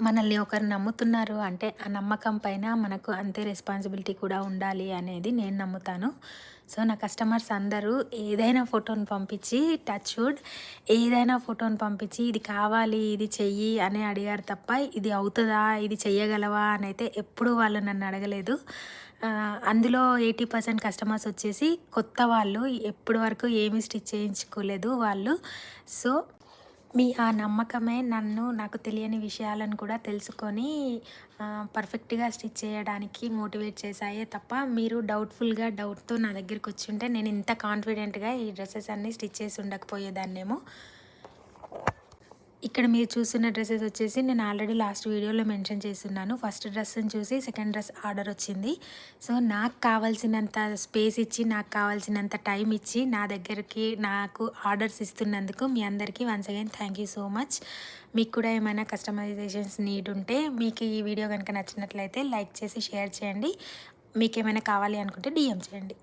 మనల్ని ఒకరు నమ్ముతున్నారు అంటే ఆ నమ్మకం పైన మనకు అంతే రెస్పాన్సిబిలిటీ కూడా ఉండాలి అనేది నేను నమ్ముతాను. సో, నా కస్టమర్స్ అందరూ ఏదైనా ఫోటోని పంపించి టచ్ వుడ్ ఏదైనా ఫోటోని పంపించి ఇది కావాలి, ఇది చెయ్యి అని అడిగారు తప్ప ఇది అవుతదా? ఇది చెయ్యగలవా? అనైతే ఎప్పుడూ వాళ్ళు నన్ను అడగలేదు. అందులో 80% కస్టమర్స్ వచ్చేసి కొత్త వాళ్ళు. ఎప్పటి వరకు ఏమి స్టిచ్ చేయించుకోలేదు వాళ్ళు. సో ఆ నమ్మకమే నన్ను నాకు తెలియని విషయాలను కూడా తెలుసుకొని పర్ఫెక్ట్‌గా స్టిచ్ చేయడానికి మోటివేట్ చేశాయే తప్ప, మీరు డౌట్‌తో నా దగ్గరికొచ్చుంటే నేను ఇంత కాన్ఫిడెంట్‌గా ఈ డ్రెసెస్ అన్నీ స్టిచ్ చేసి ఉండకపోయేదాన్నేమో. ఇక్కడ మీరు చూస్తున్న డ్రెసెస్ వచ్చేసి నేను ఆల్రెడీ లాస్ట్ వీడియోలో మెన్షన్ చేసున్నాను. ఫస్ట్ డ్రెస్‌ని చూసి సెకండ్ డ్రెస్ ఆర్డర్ వచ్చింది. సో, నాకు కావాల్సినంత స్పేస్ ఇచ్చి, నాకు కావాల్సినంత టైం ఇచ్చి, నా దగ్గరికి నాకు ఆర్డర్స్ ఇస్తున్నందుకు మీ అందరికీ once again thank you so much. మీకు కూడా ఏమైనా కస్టమైజేషన్స్ నీడ్ ఉంటే, మీకు ఈ వీడియో కనుక నచ్చినట్లయితే లైక్ చేసి షేర్ చేయండి. మీకేమైనా కావాలి అనుకుంటే డీఎం చేయండి.